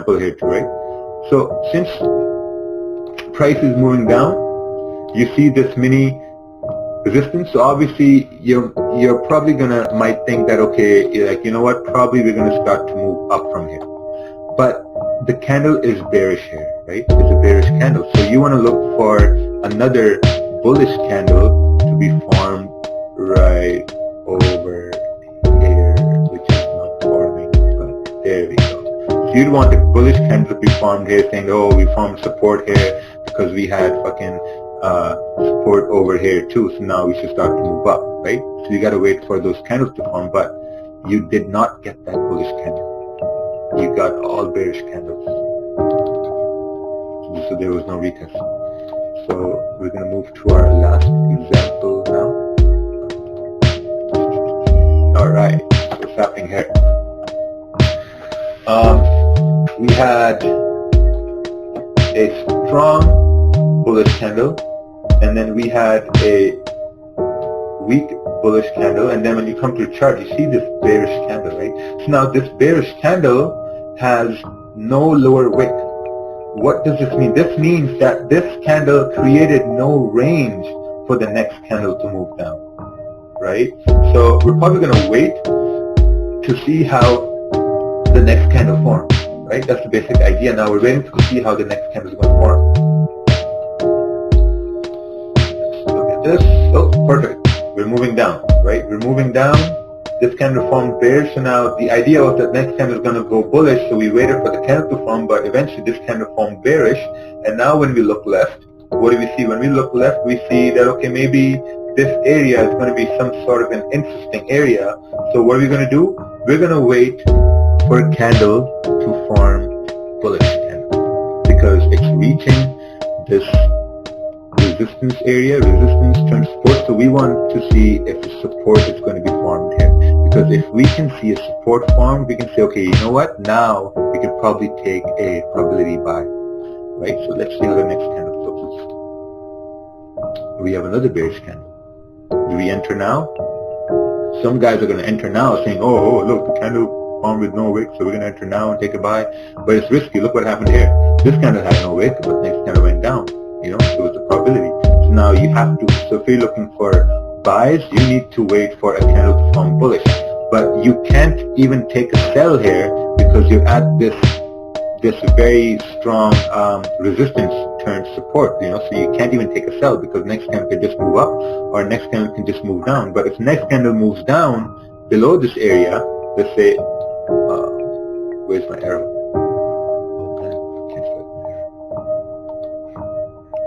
example here too, right? So since price is moving down, you see this mini resistance. So obviously you're probably might think that, okay, you're like, you know what, probably we're gonna start to move up from here. But the candle is bearish here, right? It's a bearish candle. So you want to look for another bullish candle to be formed right over here, which is not forming, but there we go. So you'd want a bullish candle to be formed here, saying, oh, we formed support here because we had fucking support over here too, so now we should start to move up, right? So you got to wait for those candles to form, but you did not get that bullish candle. You got all bearish candles. So there was no retest. So we're going to move to our last example now. Alright, so what's happening here? We had a strong bullish candle, and then we had a weak bullish candle, and then when you come to the chart, you see this bearish candle, right? So now this bearish candle has no lower wick. What does this mean? This means that this candle created no range for the next candle to move down, right? So we're probably going to wait to see how the next candle forms, right? That's the basic idea. Now we're waiting to see how the next candle is going to form. Let's look at this. Oh, perfect. We're moving down, right? We're moving down. This candle formed bearish, so now the idea was that next candle is going to go bullish, so we waited for the candle to form, but eventually this candle formed bearish, and now when we look left, what do we see? When we look left, we see that, okay, maybe this area is going to be some sort of an interesting area, so what are we going to do? We're going to wait for a candle to form bullish candle, because it's reaching this resistance area, resistance turns support, so we want to see if the support is going to be formed here. Because if we can see a support form, we can say, okay, you know what, now we can probably take a probability buy, right? So let's see how the next candle closes. We have another bearish candle. Do we enter now? Some guys are going to enter now saying, oh, look, the candle formed with no wick, so we're going to enter now and take a buy. But it's risky. Look what happened here. This candle had no wick, but the next candle went down. You know, so it's a probability. So now you have to, so if you're looking for buys, you need to wait for a candle to form bullish. But you can't even take a sell here because you're at this very strong resistance turn support, you know, so you can't even take a sell because next candle can just move up or next candle can just move down. But if next candle moves down below this area, let's say, where's my arrow?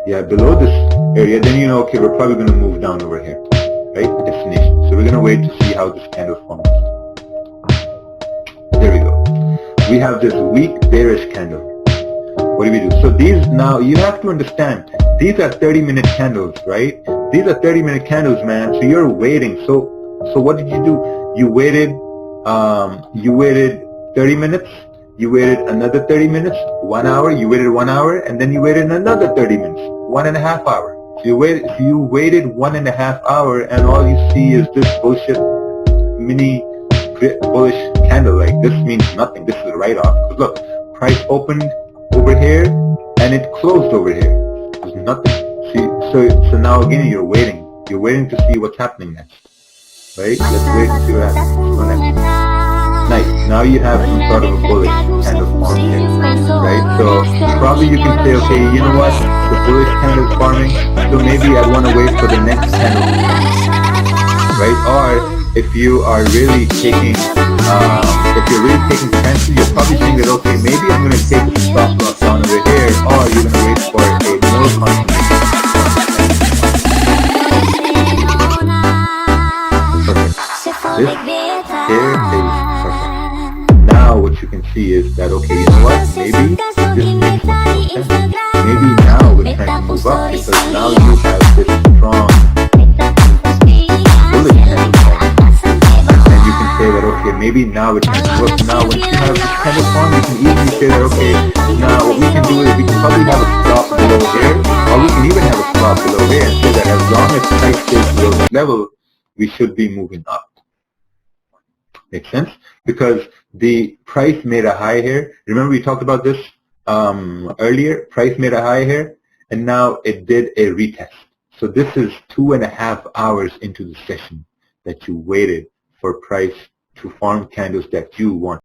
Yeah, below this area, then you know, okay, we're probably going to move down over here, right? Destination. So we're going to wait to see how this candle forms. There we go. We have this weak bearish candle. What do we do? So these, now you have to understand, these are 30-minute candles, right? These are 30-minute candles, man. So you're waiting. So what did you do? You waited 30 minutes. You waited another 30 minutes, 1 hour, you waited 1 hour, and then you waited another 30 minutes, 1.5 hours. So you waited 1.5 hours, and all you see is this bullshit mini bullish candle. Like, this means nothing. This is a write-off. Because look, price opened over here, and it closed over here. There's nothing. See, so now again, you're waiting. You're waiting to see what's happening next, right? Let's wait and see what happens. Nice. Now you have some sort of a bullish kind of form here, right? So probably you can say, okay, you know what? The bullish candle is forming, so maybe I want to wait for the next candle to form, right? Or if you are really taking, chances, you're probably saying that, okay, maybe I'm going to take the stop loss down over here, or you're going to wait for a more confirmation. Perfect. This here is perfect. Now what you can see is that, okay, you know what, maybe this makes more sense. Maybe now we're trying to move up because now you have this strong bullish candle form. And you can say that, okay, maybe now we're trying to move up. Now once you have this candle form, you can easily say that, okay, now what we can do is we can probably have a stop below here, or we can even have a stop below here and say that as long as price stays below this level, we should be moving up. Makes sense? Because the price made a high here. Remember we talked about this earlier. Price made a high here, and now it did a retest. So this is 2.5 hours into the session that you waited for price to form candles that you want.